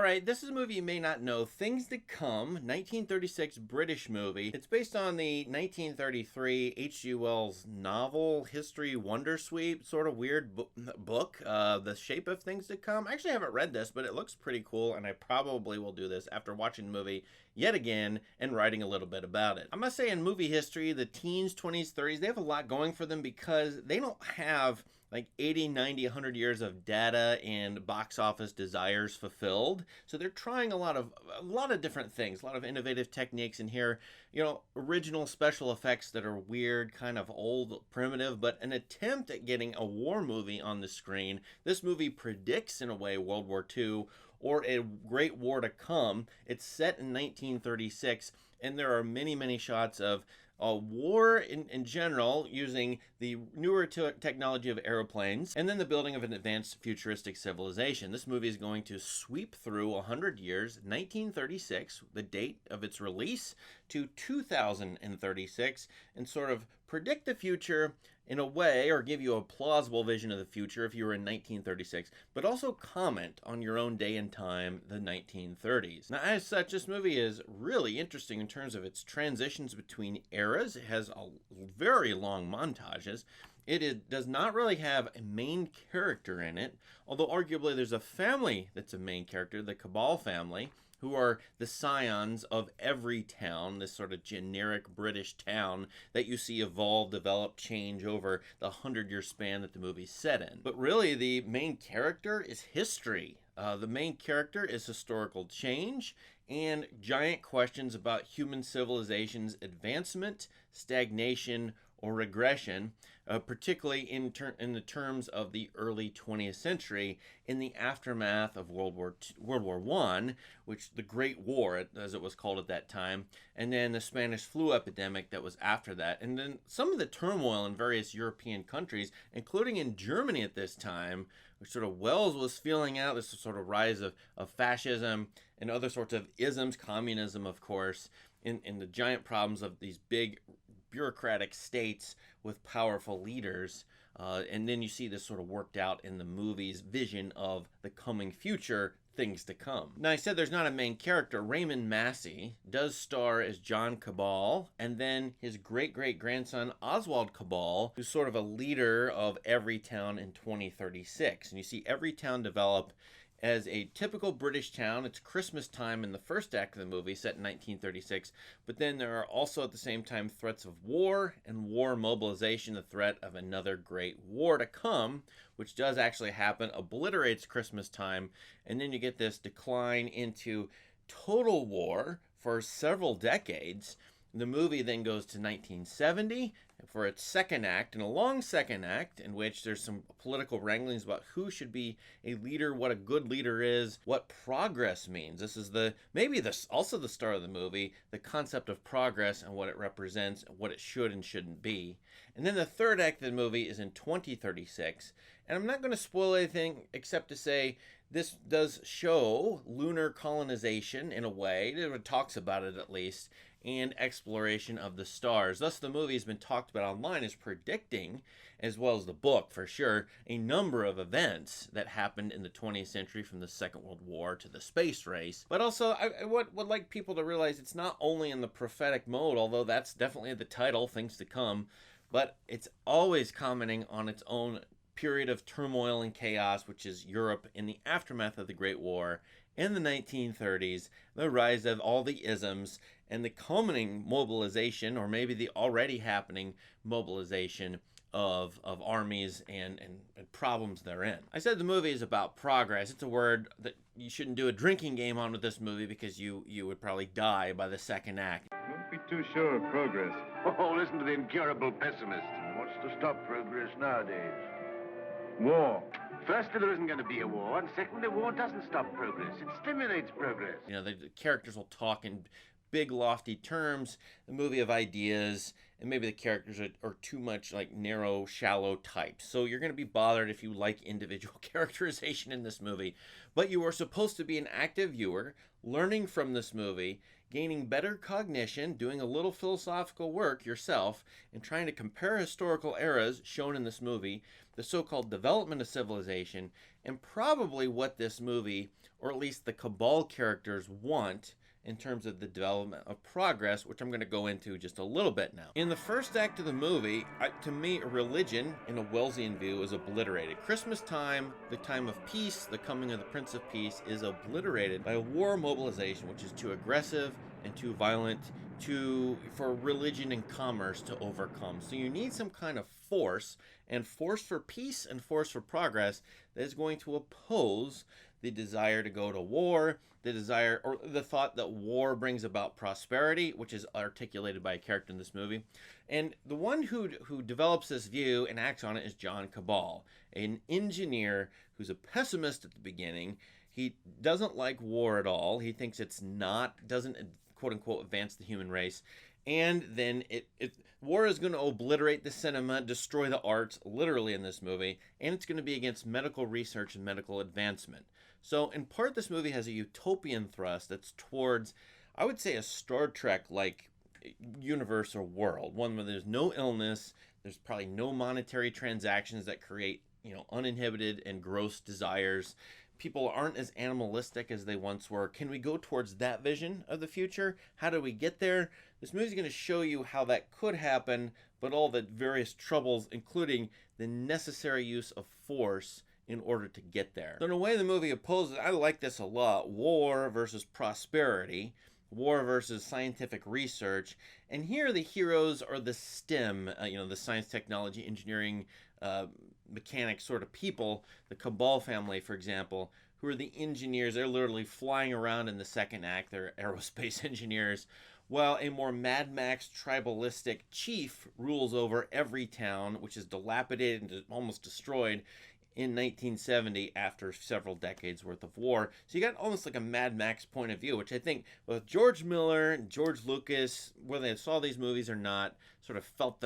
right, this is a movie you may not know. Things to Come, 1936 British movie. It's based on the 1933 H.G. Wells novel History Wondersuite, sort of weird book, The Shape of Things to Come. I actually haven't read this, but it looks pretty cool, and I probably will do this after watching the movie yet again and writing a little bit about it. I must say, in movie history, the teens, 20s, 30s, they have a lot going for them because they don't have like 80, 90, 100 years of data and box office desires fulfilled. So they're trying a lot of different things, a lot of innovative techniques in here. You know, original special effects that are weird, kind of old, primitive, but an attempt at getting a war movie on the screen. This movie predicts, in a way, World War II or a great war to come. It's set in 1936, and there are many, many shots of war in general, using the newer technology of aeroplanes, and then the building of an advanced futuristic civilization. This movie is going to sweep through 100 years, 1936, the date of its release, to 2036, and sort of predict the future in a way, or give you a plausible vision of the future if you were in 1936, but also comment on your own day and time, the 1930s. Now, as such, this movie is really interesting in terms of its transitions between eras. It has a very long montages. It does not really have a main character in it, although arguably there's a family that's a main character, the Cabal family, who are the scions of every town, this sort of generic British town that you see evolve, develop, change over the 100-year span that the movie's set in. But really, the main character is history. The main character is historical change and giant questions about human civilization's advancement, stagnation, or regression, particularly in the terms of the early 20th century, in the aftermath of World War I, which the Great War, as it was called at that time, and then the Spanish flu epidemic that was after that, and then some of the turmoil in various European countries, including in Germany at this time, which sort of Wells was feeling out, this sort of rise of fascism and other sorts of isms, communism, of course, in the giant problems of these big bureaucratic states with powerful leaders. And then you see this sort of worked out in the movie's vision of the coming future, things to come. Now, I said there's not a main character. Raymond Massey does star as John Cabal, and then his great-great-grandson Oswald Cabal, who's sort of a leader of Everytown in 2036. And you see Everytown develop as a typical British town. It's Christmas time in the first act of the movie, set in 1936, but then there are also at the same time threats of war and war mobilization, the threat of another great war to come, which does actually happen, obliterates Christmas time, and then you get this decline into total war for several decades. The movie then goes to 1970 for its second act, and a long second act in which there's some political wranglings about who should be a leader, what a good leader is, what progress means. This is also the start of the movie, the concept of progress and what it represents, what it should and shouldn't be. And then the third act of the movie is in 2036, and I'm not going to spoil anything except to say this does show lunar colonization in a way. It talks about it at least, and exploration of the stars. Thus, the movie has been talked about online as predicting, as well as the book for sure, a number of events that happened in the 20th century, from the Second World War to the space race. But also, I would like people to realize it's not only in the prophetic mode, although that's definitely the title, Things to Come, but it's always commenting on its own period of turmoil and chaos, which is Europe in the aftermath of the Great War in the 1930s, the rise of all the isms, and the culminating mobilization, or maybe the already happening mobilization of armies and problems therein. I said the movie is about progress. It's a word that you shouldn't do a drinking game on with this movie because you would probably die by the second act. Don't be too sure of progress. Oh, listen to the incurable pessimist. What's to stop progress nowadays? War. Firstly, there isn't going to be a war, and secondly, war doesn't stop progress. It stimulates progress. You know, the characters will talk in big, lofty terms, the movie of ideas, and maybe the characters are too much like narrow, shallow types. So you're going to be bothered if you like individual characterization in this movie. But you are supposed to be an active viewer, learning from this movie, gaining better cognition, doing a little philosophical work yourself, and trying to compare historical eras shown in this movie, the so-called development of civilization, and probably what this movie, or at least the Cabal characters, want in terms of the development of progress, which I'm going to go into just a little bit now. In the first act of the movie, to me, religion, in a Wellesian view, is obliterated. Christmas time, the time of peace, the coming of the Prince of Peace, is obliterated by a war mobilization, which is too aggressive and too violent for religion and commerce to overcome. So you need some kind of force, and force for peace and force for progress, that is going to oppose the desire to go to war, the desire or the thought that war brings about prosperity, which is articulated by a character in this movie. And the one who develops this view and acts on it is John Cabal, an engineer who's a pessimist at the beginning. He doesn't like war at all. He thinks doesn't quote unquote advance the human race. And then war is going to obliterate the cinema, destroy the arts, literally in this movie, and it's going to be against medical research and medical advancement. So in part, this movie has a utopian thrust that's towards, I would say, a Star Trek-like universe or world, one where there's no illness, there's probably no monetary transactions that create, uninhibited and gross desires. People aren't as animalistic as they once were. Can we go towards that vision of the future? How do we get there? This movie is going to show you how that could happen, but all the various troubles, including the necessary use of force in order to get there. So in a way, the movie opposes, I like this a lot, war versus prosperity, war versus scientific research. And here the heroes are the STEM, the science, technology, engineering, mechanics sort of people, the Cabal family, for example, who are the engineers. They're literally flying around in the second act. They're aerospace engineers, while a more Mad Max tribalistic chief rules over every town, which is dilapidated and almost destroyed in 1970 after several decades worth of war. So you got almost like a Mad Max point of view, which I think both George Miller and George Lucas, whether they saw these movies or not, sort of felt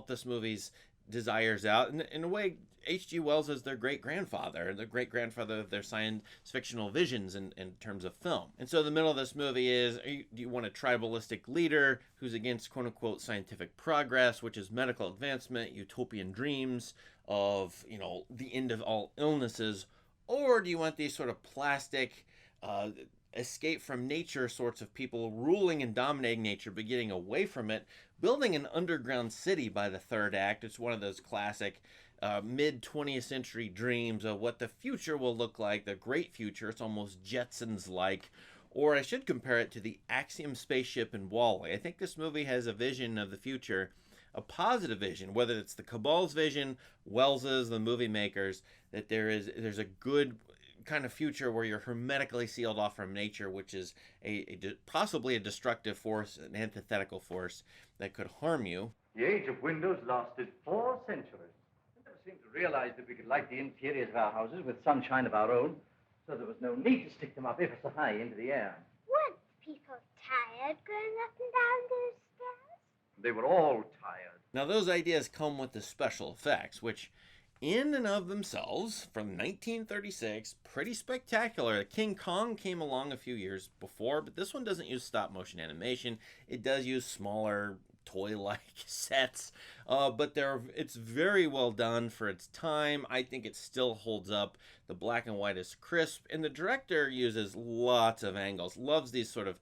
this movie's desires out. And in a way, H.G. Wells is their great-grandfather, the great-grandfather of their science fictional visions in terms of film. And so the middle of this movie is, do you want a tribalistic leader who's against quote-unquote scientific progress, which is medical advancement, utopian dreams of, the end of all illnesses, or do you want these sort of plastic, escape from nature sorts of people ruling and dominating nature, but getting away from it, building an underground city by the third act? It's one of those classic mid-20th century dreams of what the future will look like, the great future. It's almost Jetsons-like. Or I should compare it to the Axiom spaceship in WALL-E. I think this movie has a vision of the future, a positive vision, whether it's the Cabal's vision, Wells's, the movie makers, that there's a good kind of future where you're hermetically sealed off from nature, which is possibly a destructive force, an antithetical force that could harm you. The age of windows lasted 4 centuries. I never seemed to realize that we could light the interiors of our houses with sunshine of our own, so there was no need to stick them up ever so high into the air. Weren't people tired going up and down those stairs? They were all tired. Now, those ideas come with the special effects, which in and of themselves, from 1936, pretty spectacular. King Kong came along a few years before, but this one doesn't use stop motion animation. It does use smaller toy-like sets, but it's very well done for its time. I think it still holds up. The black and white is crisp, and the director uses lots of angles, loves these sort of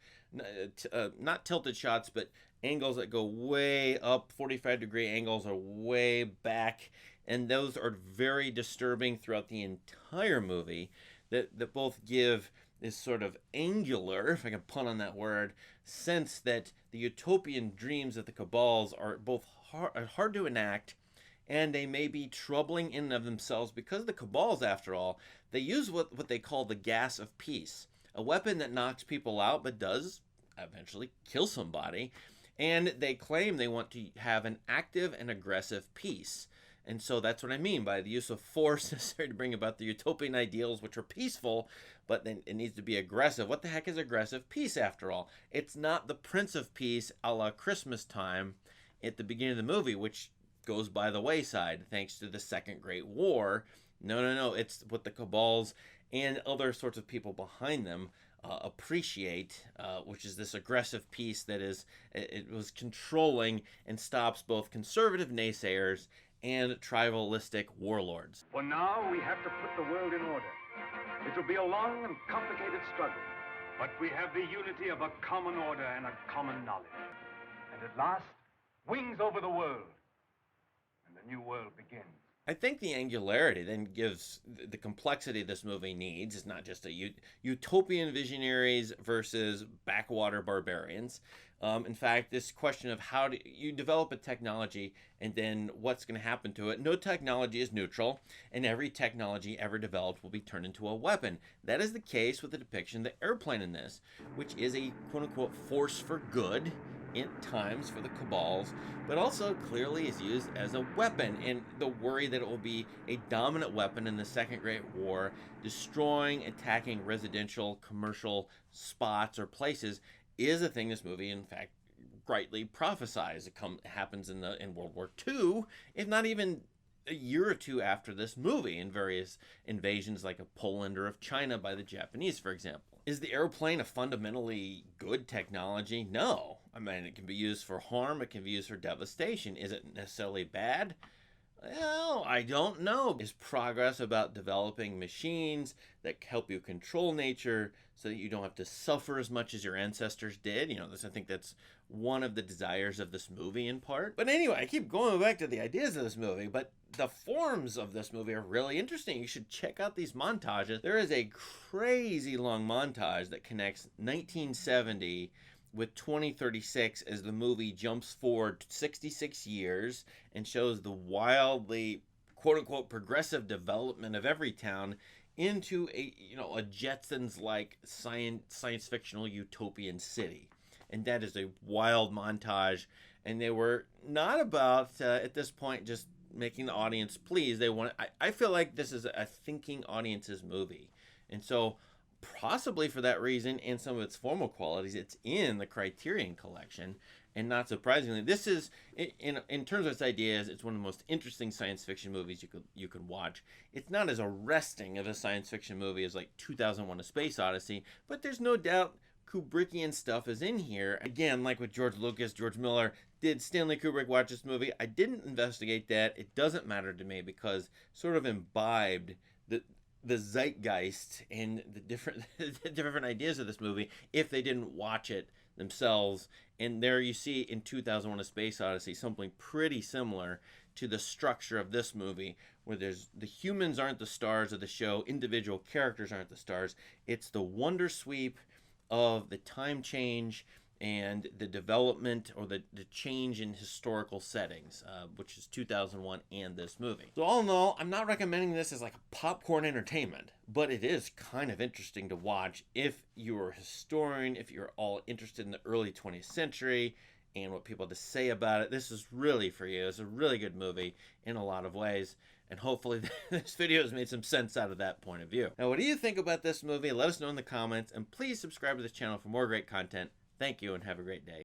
not tilted shots, but angles that go way up, 45-degree angles, or way back. And those are very disturbing throughout the entire movie, that both give this sort of angular, if I can pun on that word, sense that the utopian dreams of the Cabals are both hard to enact, and they may be troubling in and of themselves, because the Cabals, after all, they use what they call the gas of peace, a weapon that knocks people out but does eventually kill somebody, and they claim they want to have an active and aggressive peace. And so that's what I mean by the use of force necessary to bring about the utopian ideals, which are peaceful, but then it needs to be aggressive. What the heck is aggressive peace, after all? It's not the Prince of Peace a la Christmas time at the beginning of the movie, which goes by the wayside thanks to the Second Great War. No, it's what the Cabals and other sorts of people behind them appreciate, which is this aggressive piece that it was controlling and stops both conservative naysayers and tribalistic warlords. For now, we have to put the world in order. It will be a long and complicated struggle, but we have the unity of a common order and a common knowledge. And at last, wings over the world, and the new world begins. I think the angularity then gives the complexity this movie needs. It's not just a utopian visionaries versus backwater barbarians. In fact, this question of how do you develop a technology and then what's going to happen to it. No technology is neutral, and every technology ever developed will be turned into a weapon. That is the case with the depiction of the airplane in this, which is a quote-unquote force for good at times for the Cabals, but also clearly is used as a weapon, and the worry that it will be a dominant weapon in the Second Great War, destroying, attacking residential, commercial spots or places is a thing this movie, in fact, rightly prophesies. It happens in World War II, if not even a year or two after this movie, in various invasions like of Poland or of China by the Japanese, for example. Is the airplane a fundamentally good technology? No. I mean, it can be used for harm, it can be used for devastation. Is it necessarily bad? Well, I don't know. Is progress about developing machines that help you control nature so that you don't have to suffer as much as your ancestors did? I think that's one of the desires of this movie in part. But anyway, I keep going back to the ideas of this movie, but the forms of this movie are really interesting. You should check out these montages. There is a crazy long montage that connects 1970 with 2036 as the movie jumps forward 66 years and shows the wildly quote-unquote progressive development of Everytown into a Jetsons-like science fictional utopian city. And that is a wild montage, and they were not about at this point just making the audience pleased. I feel like this is a thinking audience's movie, and so possibly for that reason and some of its formal qualities, it's in the Criterion Collection. And not surprisingly, this is, in terms of its ideas, it's one of the most interesting science fiction movies you could watch. It's not as arresting of a science fiction movie as like 2001: A Space Odyssey, but there's no doubt Kubrickian stuff is in here. Again, like with George Lucas, George Miller, did Stanley Kubrick watch this movie? I didn't investigate that. It doesn't matter to me because sort of imbibed the zeitgeist and the different ideas of this movie if they didn't watch it themselves. And there you see in 2001: A Space Odyssey something pretty similar to the structure of this movie, where the humans aren't the stars of the show, individual characters aren't the stars. It's the wonder sweep of the time change and the development or the change in historical settings, which is 2001 and this movie. So all in all, I'm not recommending this as like a popcorn entertainment, but it is kind of interesting to watch if you're a historian, if you're all interested in the early 20th century and what people have to say about it. This is really for you. It's a really good movie in a lot of ways. And hopefully this video has made some sense out of that point of view. Now, what do you think about this movie? Let us know in the comments, and please subscribe to this channel for more great content. Thank you, and have a great day.